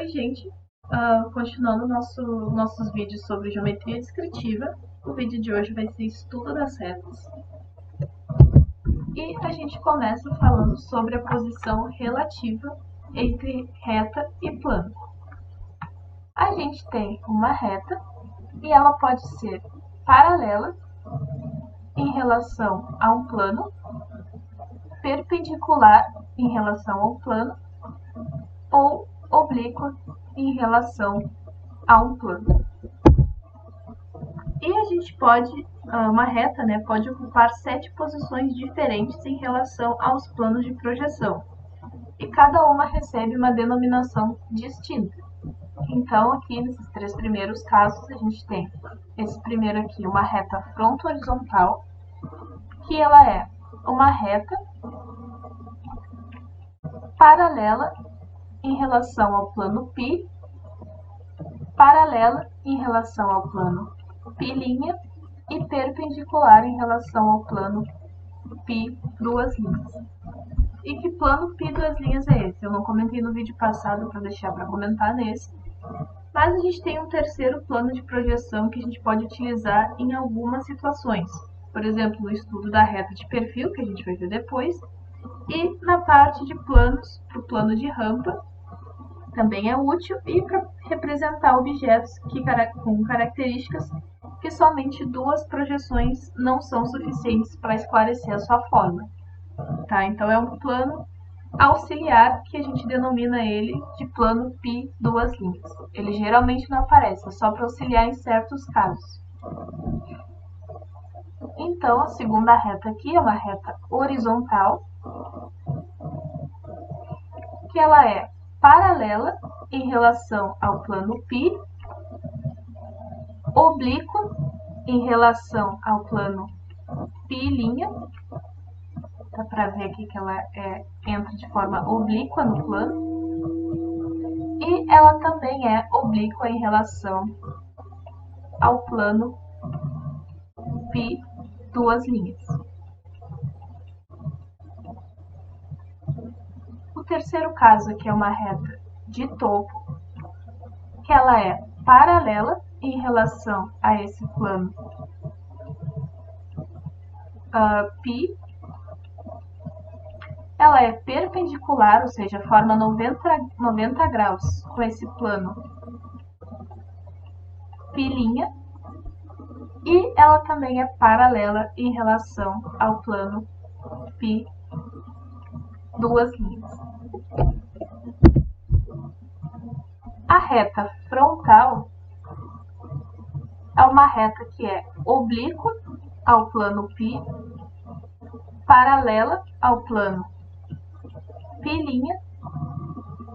Oi, gente! Continuando nossos vídeos sobre geometria descritiva, o vídeo de hoje vai ser estudo das retas. E a gente começa falando sobre a posição relativa entre reta e plano. A gente tem uma reta e ela pode ser paralela em relação a um plano, perpendicular em relação ao plano ou oblíqua em relação a um plano. E a gente pode, uma reta, pode ocupar 7 posições diferentes em relação aos planos de projeção. E cada uma recebe uma denominação distinta. Então, aqui nesses 3 primeiros casos, a gente tem esse primeiro aqui, uma reta fronto-horizontal, que ela é uma reta paralela em relação ao plano π, paralela em relação ao plano π' e perpendicular em relação ao plano π duas linhas. E que plano π duas linhas é esse? Eu não comentei no vídeo passado para deixar para comentar nesse, mas a gente tem um terceiro plano de projeção que a gente pode utilizar em algumas situações. Por exemplo, no estudo da reta de perfil, que a gente vai ver depois, e na parte de planos, para o plano de rampa, também é útil, e para representar objetos com características que somente 2 projeções não são suficientes para esclarecer a sua forma. Tá? Então é um plano auxiliar que a gente denomina ele de plano π duas linhas. Ele geralmente não aparece, é só para auxiliar em certos casos. Então a segunda reta aqui é uma reta horizontal, que ela é paralela em relação ao plano π, oblíqua em relação ao plano π', dá para ver aqui que ela entra de forma oblíqua no plano, e ela também é oblíqua em relação ao plano π duas linhas. O terceiro caso aqui é uma reta de topo, que ela é paralela em relação a esse plano π. Ela é perpendicular, ou seja, forma 90 graus com esse plano π', e ela também é paralela em relação ao plano π duas linhas. A reta frontal é uma reta que é oblíqua ao plano π, paralela ao plano π'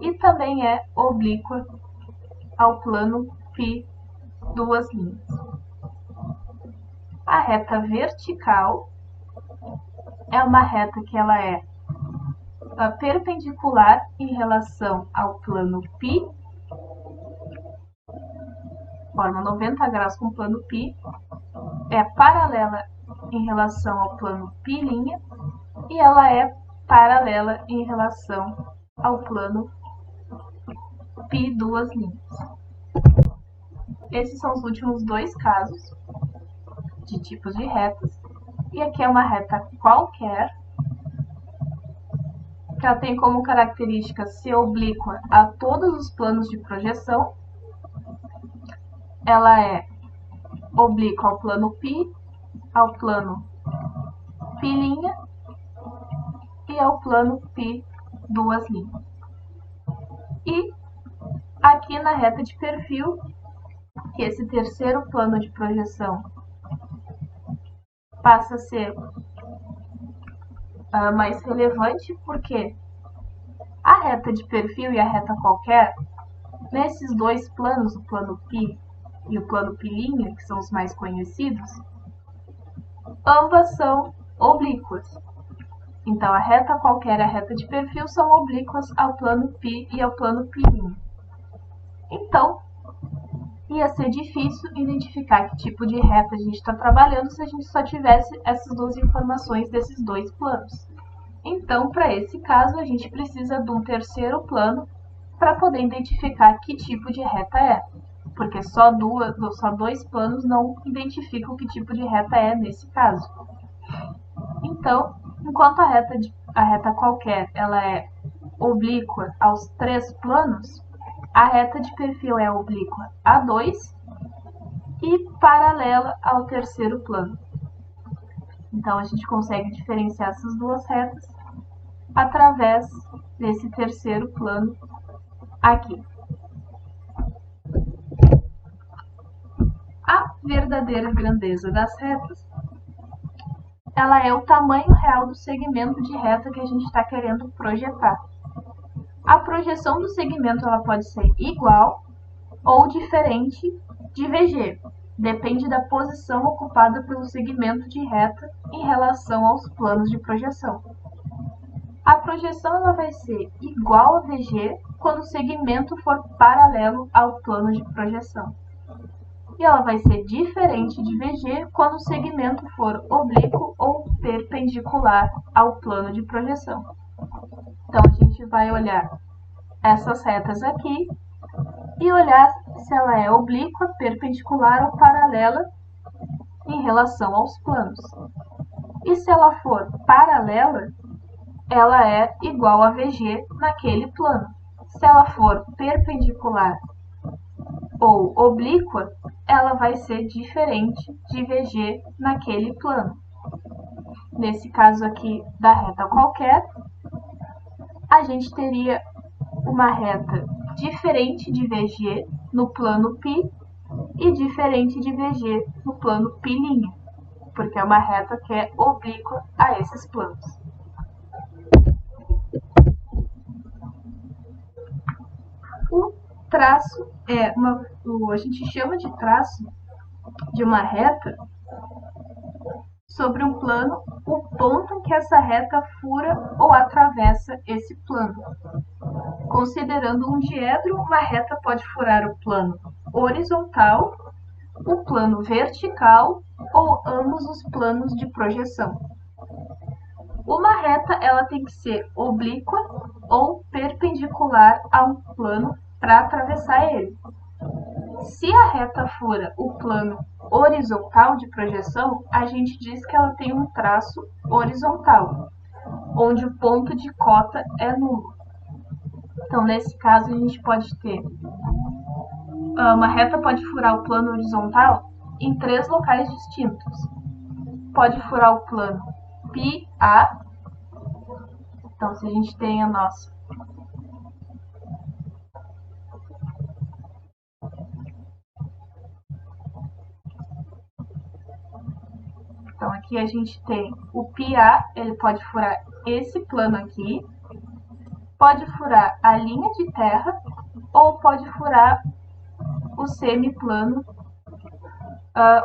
e também é oblíqua ao plano π duas linhas. A reta vertical é uma reta que ela é perpendicular em relação ao plano π, forma 90 graus com o plano π, é paralela em relação ao plano π' e ela é paralela em relação ao plano π duas linhas. Esses são os últimos 2 casos de tipos de retas. E aqui é uma reta qualquer, que ela tem como característica ser oblíqua a todos os planos de projeção. Ela é oblíqua ao plano π, ao plano π' e ao plano π duas linhas. E aqui na reta de perfil, que esse terceiro plano de projeção passa a ser mais relevante, porque a reta de perfil e a reta qualquer, nesses 2 planos, o plano π e o plano π', que são os mais conhecidos, ambas são oblíquas. Então, a reta qualquer e a reta de perfil são oblíquas ao plano π e ao plano π'. Então, ia ser difícil identificar que tipo de reta a gente está trabalhando se a gente só tivesse essas 2 informações desses 2 planos. Então, para esse caso, a gente precisa de um terceiro plano para poder identificar que tipo de reta é, porque só dois planos não identificam que tipo de reta é nesse caso. Então, enquanto a reta qualquer ela é oblíqua aos 3 planos, a reta de perfil é oblíqua a 2 e paralela ao terceiro plano. Então, a gente consegue diferenciar essas duas retas através desse terceiro plano aqui. A verdadeira grandeza das retas, ela é o tamanho real do segmento de reta que a gente está querendo projetar. A projeção do segmento ela pode ser igual ou diferente de VG, depende da posição ocupada pelo segmento de reta em relação aos planos de projeção. A projeção ela vai ser igual a VG quando o segmento for paralelo ao plano de projeção. E ela vai ser diferente de VG quando o segmento for oblíquo ou perpendicular ao plano de projeção. Então, a gente vai olhar essas retas aqui e olhar se ela é oblíqua, perpendicular ou paralela em relação aos planos. E se ela for paralela, ela é igual a VG naquele plano. Se ela for perpendicular ou oblíqua, ela vai ser diferente de VG naquele plano. Nesse caso aqui da reta qualquer, a gente teria uma reta diferente de VG no plano π e diferente de VG no plano π', porque é uma reta que é oblíqua a esses planos. O traço a gente chama de traço de uma reta sobre um plano o ponto em que essa reta fura ou atravessa esse plano. Considerando um diedro, uma reta pode furar o plano horizontal, o plano vertical ou ambos os planos de projeção. Uma reta ela tem que ser oblíqua ou perpendicular a um plano para atravessar ele. Se a reta fura o plano horizontal de projeção, a gente diz que ela tem um traço horizontal, onde o ponto de cota é nulo. Então, nesse caso, a gente pode ter uma reta pode furar o plano horizontal em 3 locais distintos. Pode furar o plano πA. Então, se a gente tem a nossa Então, aqui a gente tem o πA, ele pode furar esse plano aqui, pode furar a linha de terra ou pode furar o semiplano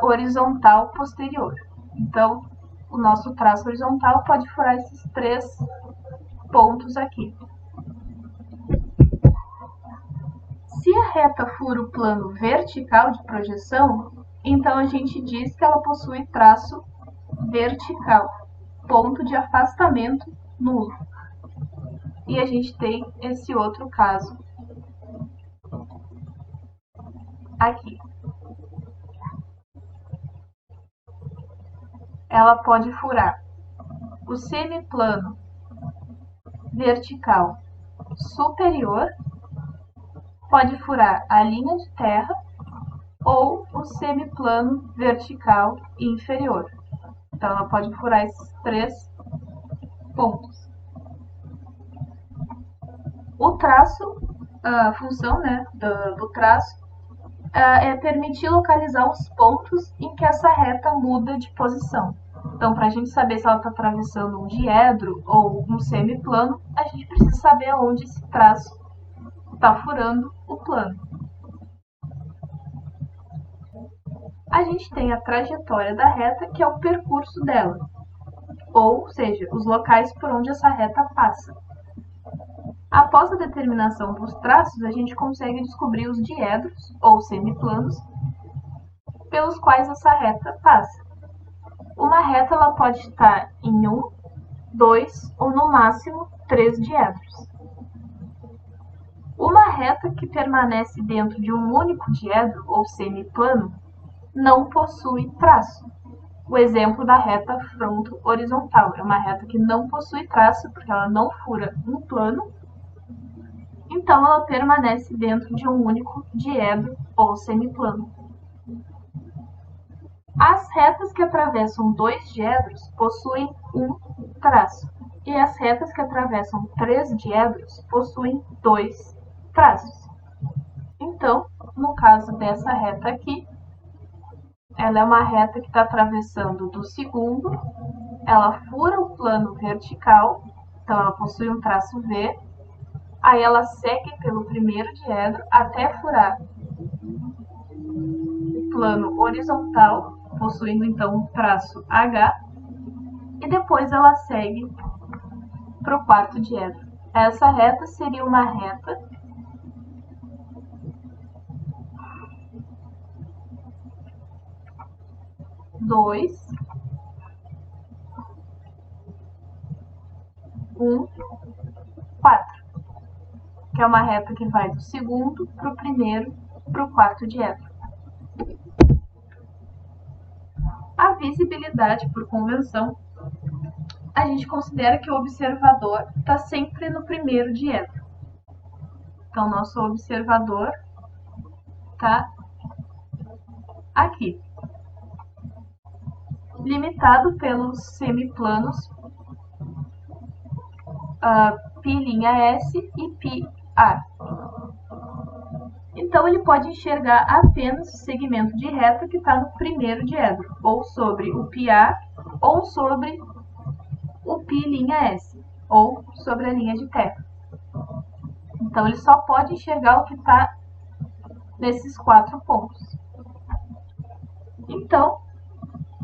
horizontal posterior. Então, o nosso traço horizontal pode furar esses 3 pontos aqui. Se a reta fura o plano vertical de projeção, então a gente diz que ela possui traço vertical, ponto de afastamento nulo. E a gente tem esse outro caso aqui. Ela pode furar o semiplano vertical superior, pode furar a linha de terra ou o semiplano vertical inferior. Então, ela pode furar esses 3 pontos. O traço, a função do traço é permitir localizar os pontos em que essa reta muda de posição. Então, para a gente saber se ela está atravessando um diedro ou um semiplano, a gente precisa saber onde esse traço está furando o plano. A gente tem a trajetória da reta, que é o percurso dela, ou seja, os locais por onde essa reta passa. Após a determinação dos traços, a gente consegue descobrir os diedros, ou semiplanos, pelos quais essa reta passa. Uma reta ela pode estar em 1, 2 ou no máximo 3 diedros. Uma reta que permanece dentro de um único diedro ou semiplano não possui traço. O exemplo da reta fronto-horizontal é uma reta que não possui traço porque ela não fura um plano, então ela permanece dentro de um único diedro ou semiplano. As retas que atravessam dois diedros possuem um traço, e as retas que atravessam três diedros possuem dois traços. Então, no caso dessa reta aqui, ela é uma reta que está atravessando do segundo, ela fura o plano vertical, então ela possui um traço V, aí ela segue pelo primeiro diedro até furar o plano horizontal, possuindo então um traço H, e depois ela segue para o quarto diedro. Essa reta seria uma reta dois, 1, 4, que é uma reta que vai do segundo para o primeiro para o quarto diedro. A visibilidade por convenção, a gente considera que o observador está sempre no primeiro diedro. Então, nosso observador está aqui, limitado pelos semiplanos π'S e πA. Então, ele pode enxergar apenas o segmento de reta que está no primeiro diedro, ou sobre o πA, ou sobre o π'S, ou sobre a linha de terra. Então, ele só pode enxergar o que está nesses 4 pontos. Então,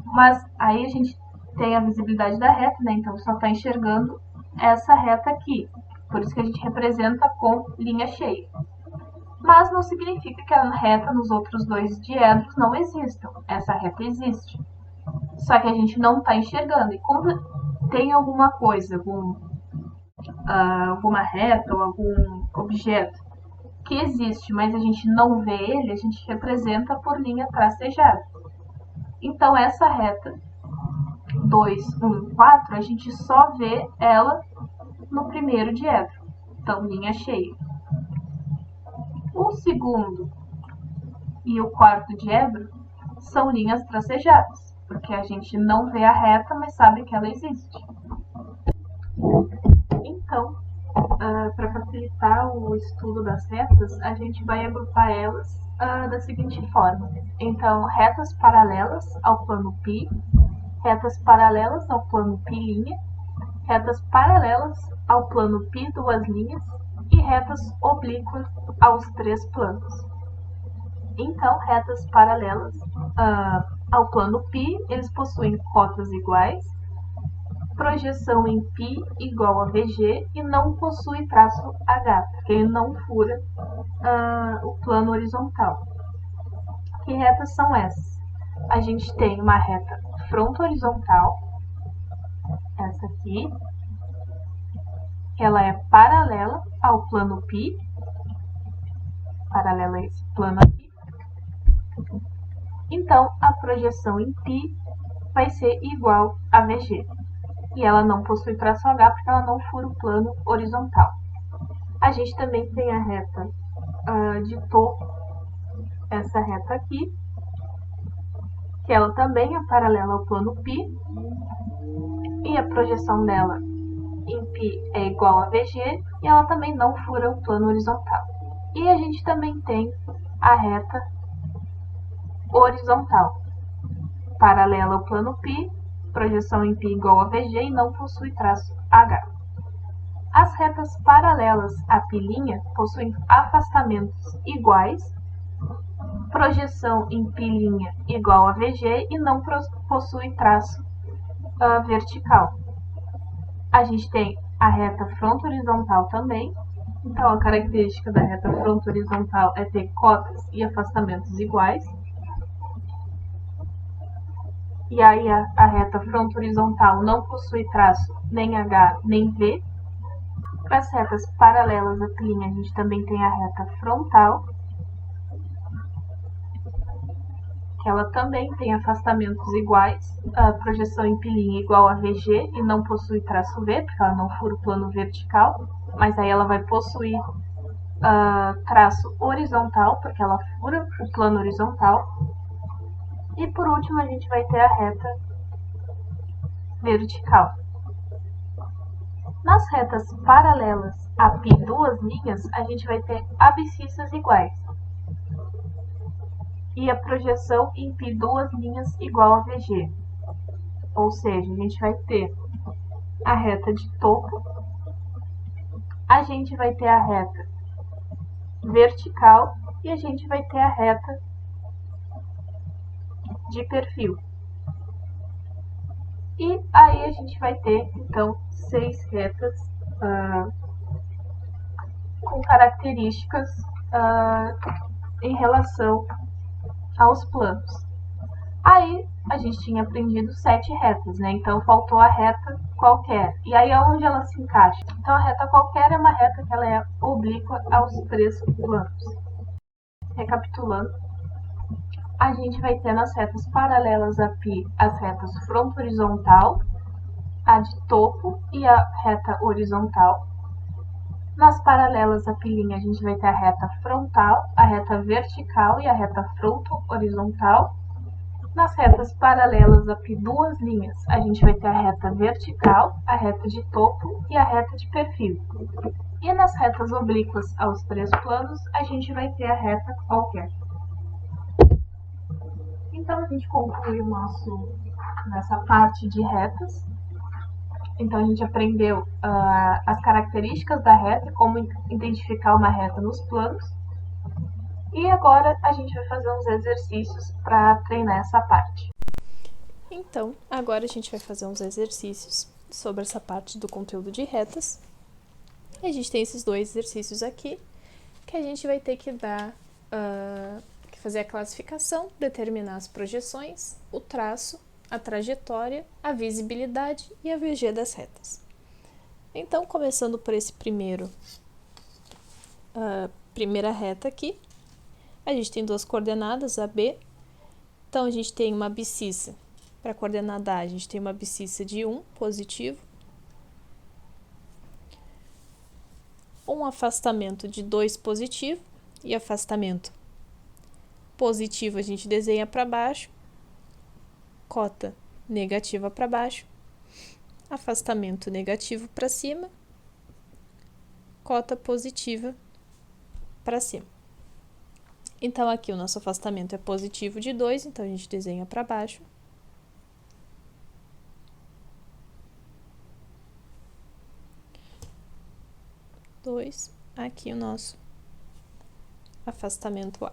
mas aí a gente tem a visibilidade da reta, né? Então, só está enxergando essa reta aqui. Por isso que a gente representa com linha cheia. Mas não significa que a reta nos outros 2 diedros não existam. Essa reta existe. Só que a gente não está enxergando. E quando tem alguma coisa, alguma reta ou algum objeto que existe, mas a gente não vê ele, a gente representa por linha tracejada. Então, essa reta 2, 1, 4, a gente só vê ela no primeiro diedro. Então, linha cheia. O segundo e o quarto diedro são linhas tracejadas, porque a gente não vê a reta, mas sabe que ela existe. Então, para facilitar o estudo das retas, a gente vai agrupar elas da seguinte forma. Então, retas paralelas ao plano π, retas paralelas ao plano π', retas paralelas ao plano π duas linhas e retas oblíquas aos 3 planos. Então, retas paralelas ao plano π, eles possuem cotas iguais, projeção em π igual a VG e não possui traço H, porque ele não fura o plano horizontal. Que retas são essas? A gente tem uma reta fronto-horizontal, essa aqui, ela é paralela ao plano π, paralela a esse plano aqui. Então, a projeção em π vai ser igual a VG. E ela não possui traço H porque ela não fura o plano horizontal. A gente também tem a reta de topo, essa reta aqui, que ela também é paralela ao plano π, e a projeção dela em π é igual a VG, e ela também não fura o plano horizontal. E a gente também tem a reta horizontal, paralela ao plano π, projeção em π igual a VG e não possui traço H. As retas paralelas à π' possuem afastamentos iguais, projeção em π' igual a VG e não possui traço vertical. A gente tem a reta fronto-horizontal também. Então, a característica da reta fronto-horizontal é ter cotas e afastamentos iguais. E aí a reta fronto-horizontal não possui traço nem H nem V. Para as retas paralelas à linha, a gente também tem a reta frontal, que ela também tem afastamentos iguais, a projeção em pilinha igual a VG e não possui traço V, porque ela não fura o plano vertical, mas aí ela vai possuir traço horizontal, porque ela fura o plano horizontal. E por último, a gente vai ter a reta vertical. Nas retas paralelas a π duas linhas, a gente vai ter abscissas iguais. E a projeção em π duas linhas igual a VG. Ou seja, a gente vai ter a reta de topo, a gente vai ter a reta vertical e a gente vai ter a reta de perfil. E aí a gente vai ter, então, 6 retas com características em relação aos planos. Aí a gente tinha aprendido 7 retas, né? Então faltou a reta qualquer. E aí aonde ela se encaixa? Então a reta qualquer é uma reta que ela é oblíqua aos 3 planos. Recapitulando, a gente vai ter nas retas paralelas a π as retas fronto horizontal, a de topo e a reta horizontal. Nas paralelas à pilinha, a gente vai ter a reta frontal, a reta vertical e a reta fronto horizontal. Nas retas paralelas a π duas linhas, a gente vai ter a reta vertical, a reta de topo e a reta de perfil. E nas retas oblíquas aos 3 planos, a gente vai ter a reta qualquer. Então a gente conclui nessa parte de retas. Então a gente aprendeu as características da reta, como identificar uma reta nos planos. E agora a gente vai fazer uns exercícios para treinar essa parte. Então, agora a gente vai fazer uns exercícios sobre essa parte do conteúdo de retas. E a gente tem esses 2 exercícios aqui, que a gente vai ter que fazer a classificação, determinar as projeções, o traço, a trajetória, a visibilidade e a VG das retas. Então, começando por esse primeira reta aqui, a gente tem 2 coordenadas, A, B. Então, a gente tem uma abscissa. Para a coordenada A, a gente tem uma abscissa de 1, positivo. Um afastamento de 2, positivo. E afastamento positivo a gente desenha para baixo. Cota negativa para baixo. Afastamento negativo para cima. Cota positiva para cima. Então, aqui o nosso afastamento é positivo de 2, então a gente desenha para baixo. Aqui o nosso afastamento A.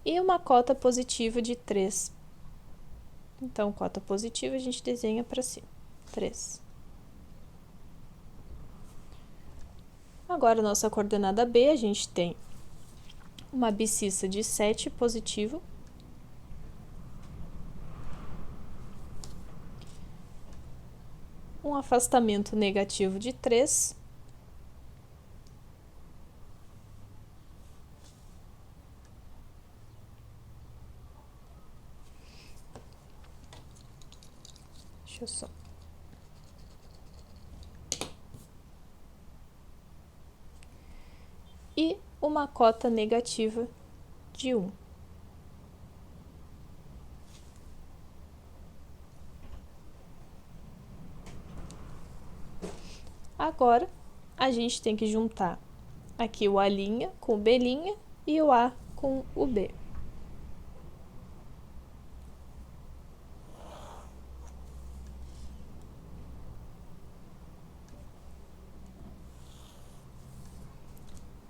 E uma cota positiva de 3. Então, cota positiva a gente desenha para cima. 3. Agora, nossa coordenada B, a gente tem uma abscissa de 7, positivo. Um afastamento negativo de 3. Deixa eu só. E uma cota negativa de 1. Agora, a gente tem que juntar aqui o A' com o B' e o A com o B.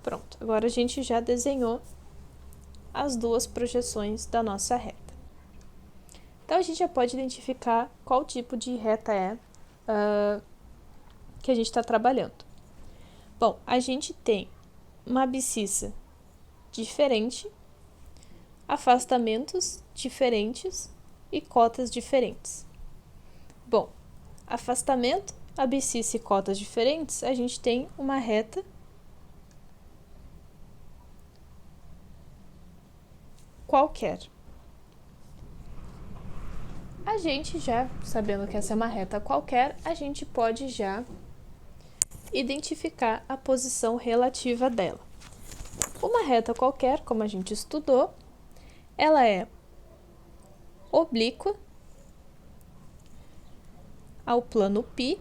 Pronto, agora a gente já desenhou as 2 projeções da nossa reta. Então, a gente já pode identificar qual tipo de reta é que a gente está trabalhando. Bom, a gente tem uma abscissa diferente, afastamentos diferentes e cotas diferentes. Bom, afastamento, abscissa e cotas diferentes, a gente tem uma reta qualquer. A gente já, sabendo que essa é uma reta qualquer, a gente pode já identificar a posição relativa dela. Uma reta qualquer, como a gente estudou, ela é oblíqua ao plano π,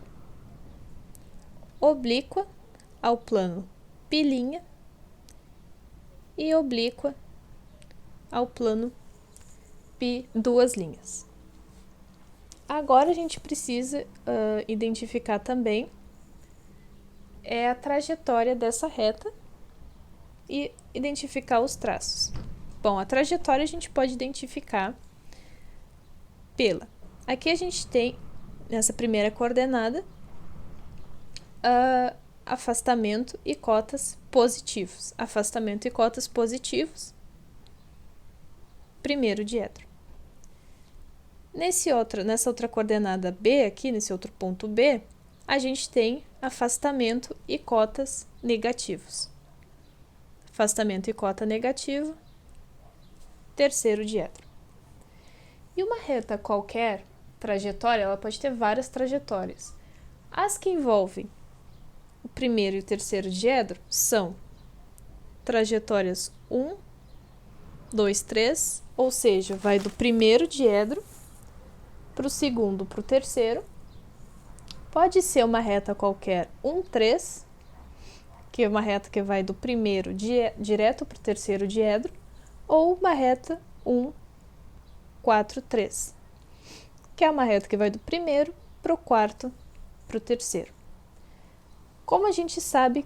oblíqua ao plano π' e oblíqua ao plano π duas linhas. Agora a gente precisa identificar também a trajetória dessa reta e identificar os traços. Bom, a trajetória a gente pode identificar aqui a gente tem, nessa primeira coordenada, afastamento e cotas positivos. Afastamento e cotas positivos, primeiro diedro. Nessa outra coordenada B aqui, nesse outro ponto B, a gente tem afastamento e cotas negativos. Afastamento e cota negativo, terceiro diedro. E uma reta qualquer, trajetória, ela pode ter várias trajetórias. As que envolvem o primeiro e o terceiro diedro são trajetórias 1, 2, 3, ou seja, vai do primeiro diedro para o segundo, para o terceiro. Pode ser uma reta qualquer 1, 3, que é uma reta que vai do primeiro direto para o terceiro diedro, ou uma reta 1, 4, 3, que é uma reta que vai do primeiro para o quarto para o terceiro. Como a gente sabe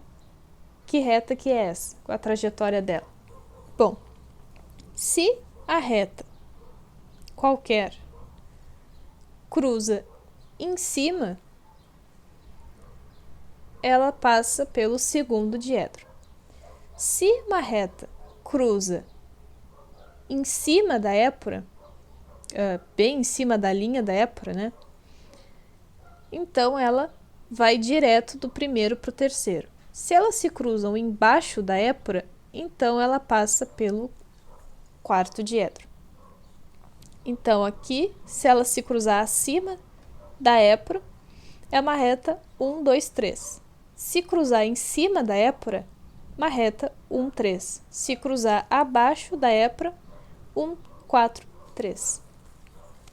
que reta que é essa, a trajetória dela? Bom, se a reta qualquer cruza em cima, ela passa pelo segundo diedro. Se uma reta cruza em cima da épora, bem em cima da linha da épora, né? Então ela vai direto do primeiro para o terceiro. Se elas se cruzam embaixo da épora, então ela passa pelo quarto diedro. Então aqui, se ela se cruzar acima da épora, é uma reta 1, 2, 3. Se cruzar em cima da épora, uma reta 1, 3. Se cruzar abaixo da épora, 1, 4, 3.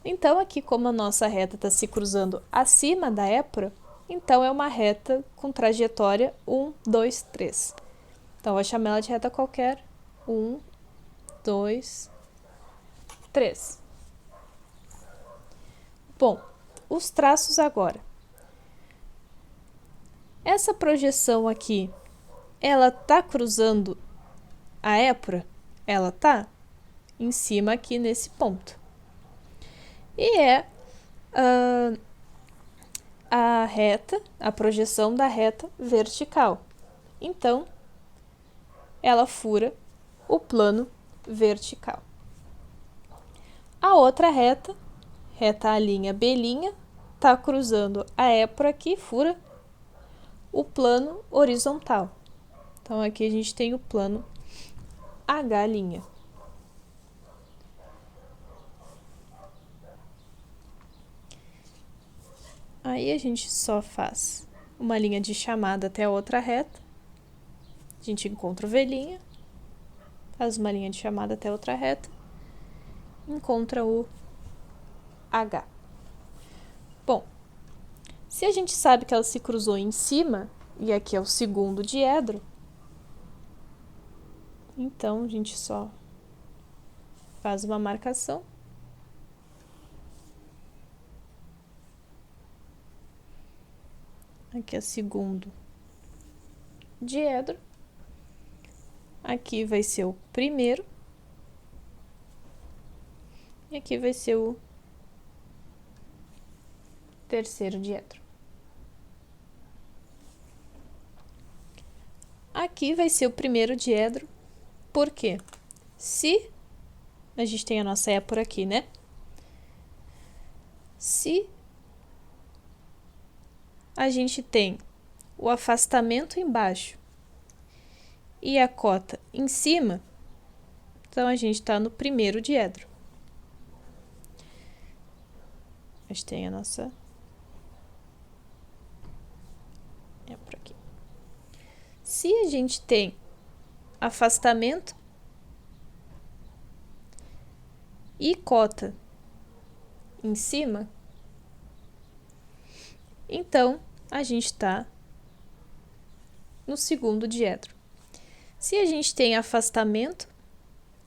Então aqui, como a nossa reta está se cruzando acima da épora, então é uma reta com trajetória 1, 2, 3. Então, vou chamar ela de reta qualquer. 1, 2, 3. Bom, os traços agora. Essa projeção aqui, ela tá cruzando a épora? Ela tá em cima aqui nesse ponto. E é a reta, a projeção da reta vertical. Então, ela fura o plano vertical. A outra reta, reta A', B', está cruzando a épora aqui, fura o plano horizontal. Então, aqui a gente tem o plano H'. Aí a gente só faz uma linha de chamada até a outra reta. A gente encontra o V', faz uma linha de chamada até a outra reta, encontra o H. Bom, se a gente sabe que ela se cruzou em cima, e aqui é o segundo diedro, então a gente só faz uma marcação. Aqui é o segundo diedro. Aqui vai ser o primeiro. E aqui vai ser o terceiro diedro. Aqui vai ser o primeiro diedro, porque se a gente tem a nossa épora aqui, né? Se a gente tem o afastamento embaixo e a cota em cima, então a gente está no primeiro diedro. A gente tem a nossa... por aqui. Se a gente tem afastamento e cota em cima, então a gente está no segundo diedro. Se a gente tem afastamento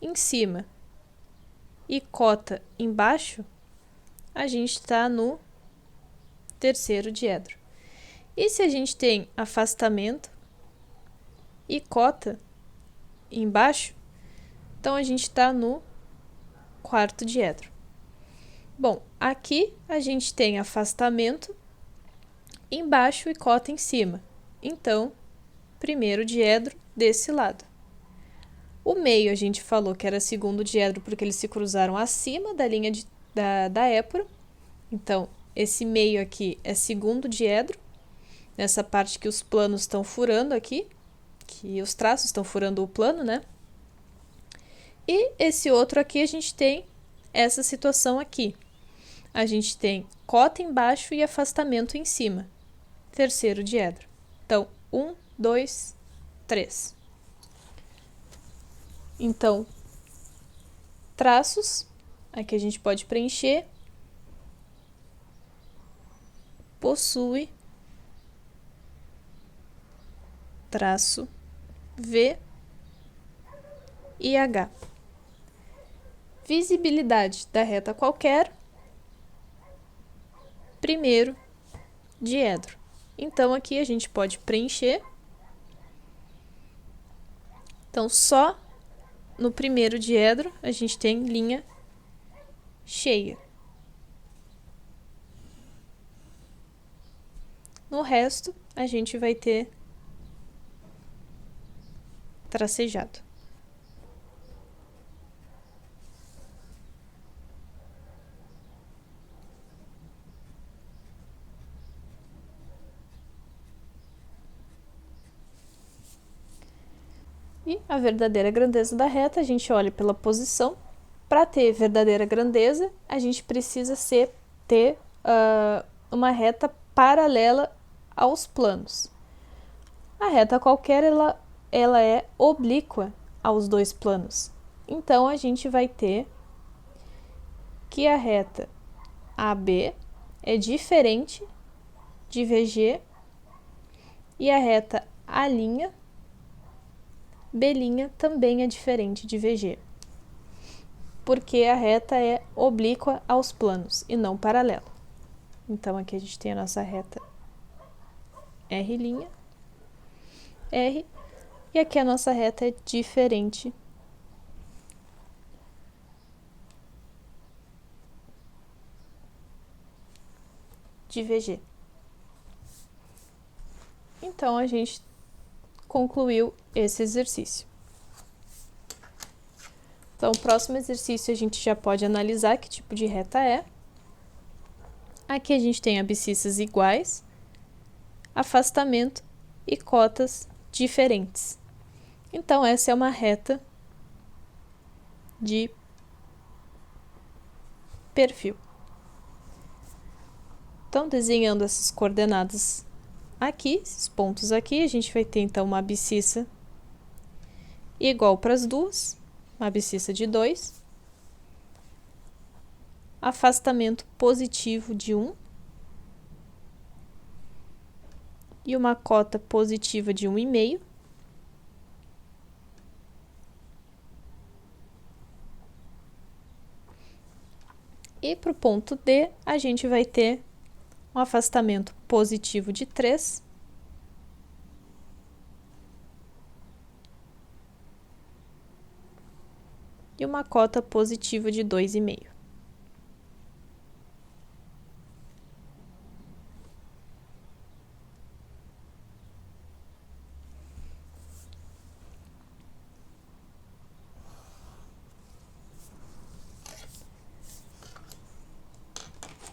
em cima e cota embaixo, a gente está no terceiro diedro. E se a gente tem afastamento e cota embaixo, então a gente está no quarto diedro. Bom, aqui a gente tem afastamento embaixo e cota em cima. Então, primeiro diedro desse lado. O meio a gente falou que era segundo diedro porque eles se cruzaram acima da linha da épora. Então, esse meio aqui é segundo diedro, nessa parte que os planos estão furando aqui, que os traços estão furando o plano, né? E esse outro aqui a gente tem essa situação aqui. A gente tem cota embaixo e afastamento em cima. Terceiro diedro. Então, 1, 2, 3. Então, traços, aqui a gente pode preencher, possui traço V e H. Visibilidade da reta qualquer, primeiro diedro. Então, aqui a gente pode preencher. Então, só no primeiro diedro a gente tem linha cheia. No resto, a gente vai ter tracejado. E a verdadeira grandeza da reta, a gente olha pela posição. Para ter verdadeira grandeza, a gente precisa ter uma reta paralela aos planos. A reta qualquer, ela é oblíqua aos dois planos. Então, a gente vai ter que a reta AB é diferente de VG e a reta A', B' também é diferente de VG, porque a reta é oblíqua aos planos e não paralela. Então, aqui a gente tem a nossa reta R', R, e aqui a nossa reta é diferente de VG. Então, a gente concluiu esse exercício. Então, o próximo exercício a gente já pode analisar que tipo de reta é. Aqui a gente tem abscissas iguais, afastamento e cotas diferentes. Então, essa é uma reta de perfil. Então, desenhando essas coordenadas aqui, esses pontos aqui, a gente vai ter então uma abscissa igual para as duas, uma abscissa de 2, afastamento positivo de 1 e uma cota positiva de 1,5. E para o ponto D, a gente vai ter um afastamento positivo de 3 e uma cota positiva de 2,5.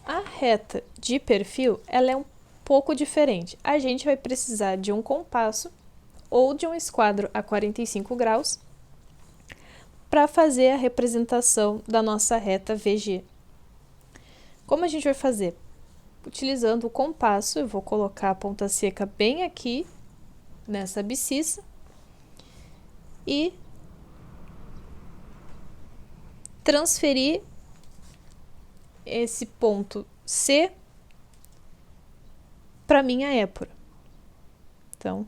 A reta de perfil, ela é um pouco diferente. A gente vai precisar de um compasso ou de um esquadro a 45 graus para fazer a representação da nossa reta VG. Como a gente vai fazer? Utilizando o compasso, eu vou colocar a ponta seca bem aqui, nessa abscissa, e transferir esse ponto C para minha épora. Então,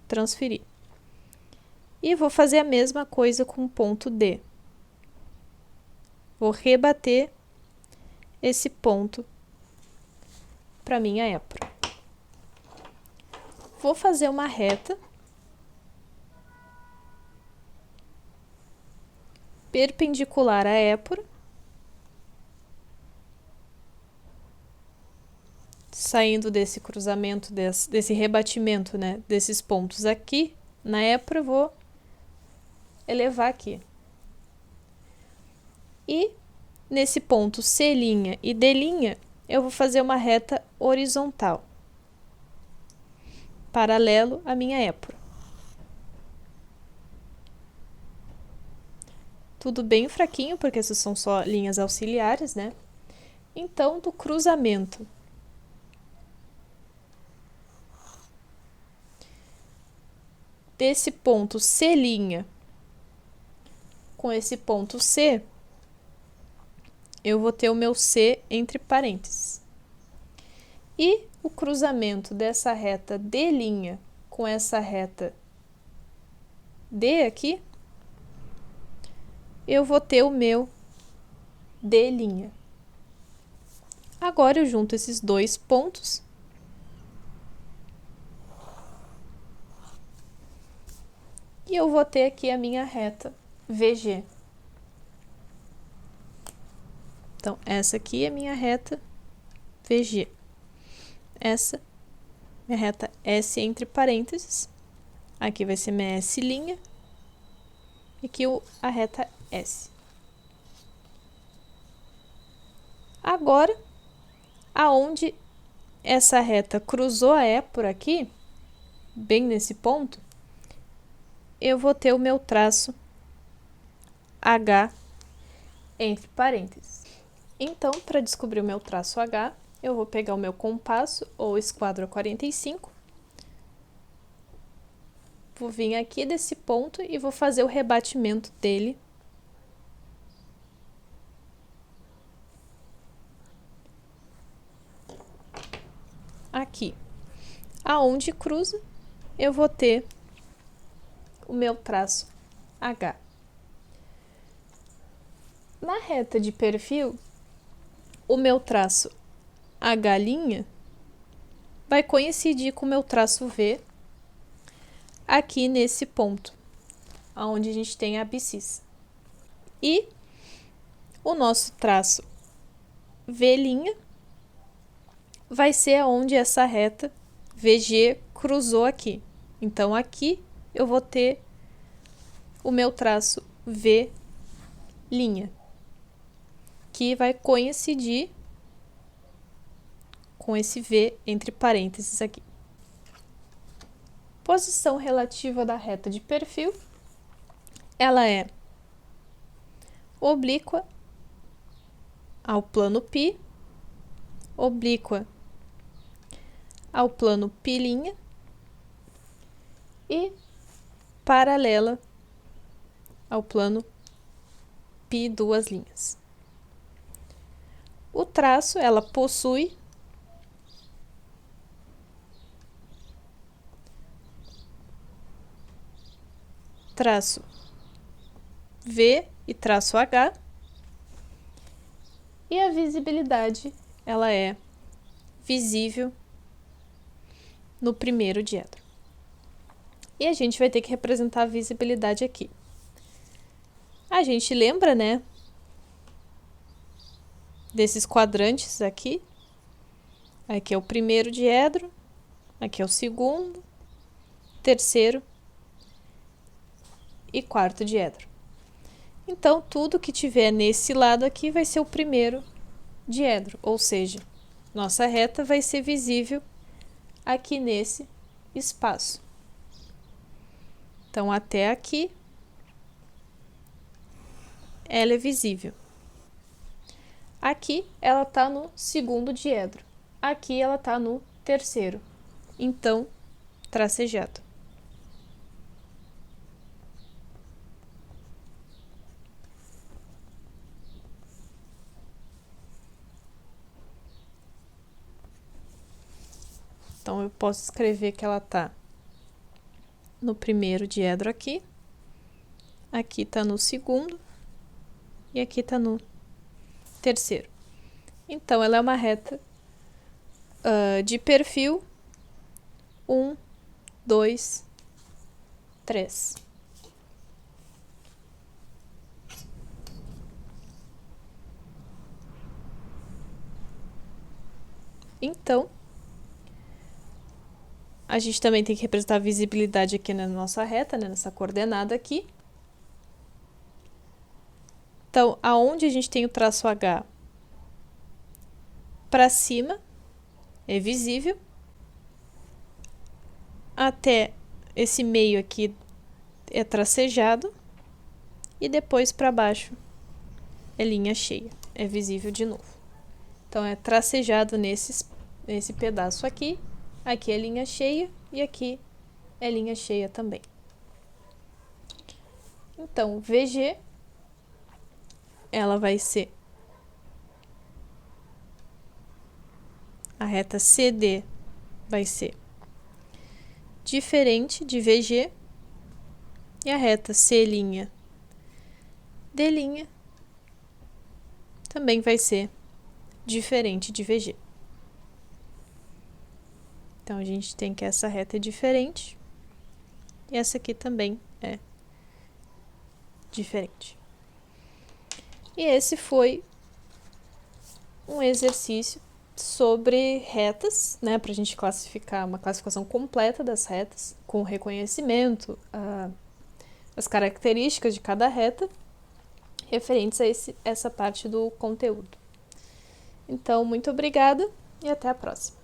transferir. E vou fazer a mesma coisa com o ponto D. Vou rebater esse ponto para minha épora. Vou fazer uma reta perpendicular à épora, saindo desse cruzamento, desse rebatimento, né, desses pontos aqui na épora, vou elevar aqui. E nesse ponto C' e D', eu vou fazer uma reta horizontal, paralelo à minha épora. Tudo bem fraquinho, porque essas são só linhas auxiliares, né? Então, do cruzamento desse ponto C' com esse ponto C, eu vou ter o meu C entre parênteses. E o cruzamento dessa reta D' com essa reta D aqui, eu vou ter o meu D'. Agora eu junto esses dois pontos e eu vou ter aqui a minha reta VG. Então, essa aqui é a minha reta VG. Essa é a reta S entre parênteses. Aqui vai ser minha S'. E aqui a reta S. Agora, aonde essa reta cruzou a épora aqui, bem nesse ponto, eu vou ter o meu traço H entre parênteses. Então, para descobrir o meu traço H, eu vou pegar o meu compasso ou esquadro a 45, vou vir aqui desse ponto e vou fazer o rebatimento dele aqui. Aonde cruza, eu vou ter o meu traço H. Na reta de perfil, o meu traço H' vai coincidir com o meu traço V aqui nesse ponto, onde a gente tem a abscissa. E o nosso traço V' vai ser onde essa reta VG cruzou aqui. Então, aqui eu vou ter o meu traço V', que vai coincidir com esse V entre parênteses aqui. Posição relativa da reta de perfil, ela é oblíqua ao plano π, oblíqua ao plano π' e paralela ao plano π duas linhas. O traço, ela possui traço V e traço H, e a visibilidade, ela é visível no primeiro diedro. E a gente vai ter que representar a visibilidade aqui. A gente lembra, né, desses quadrantes aqui. Aqui é o primeiro diedro, aqui é o segundo, terceiro e quarto diedro. Então, tudo que tiver nesse lado aqui vai ser o primeiro diedro, ou seja, nossa reta vai ser visível aqui nesse espaço. Então, até aqui, ela é visível. Aqui, ela está no segundo diedro. Aqui, ela está no terceiro. Então, tracejado. Então, eu posso escrever que ela está no primeiro diedro aqui está no segundo e aqui está no terceiro. Então, ela é uma reta de perfil 1, 2, 3. Então, a gente também tem que representar a visibilidade aqui na nossa reta, né, nessa coordenada aqui. Então, aonde a gente tem o traço H para cima, é visível. Até esse meio aqui é tracejado. E depois para baixo é linha cheia, é visível de novo. Então, é tracejado nesse pedaço aqui. Aqui é linha cheia e aqui é linha cheia também. Então, VG, ela vai ser a reta CD vai ser diferente de VG e a reta C', D' também vai ser diferente de VG. Então, a gente tem que essa reta é diferente e essa aqui também é diferente. E esse foi um exercício sobre retas, né, para a gente classificar, uma classificação completa das retas, com reconhecimento, as características de cada reta, referentes a essa parte do conteúdo. Então, muito obrigada e até a próxima.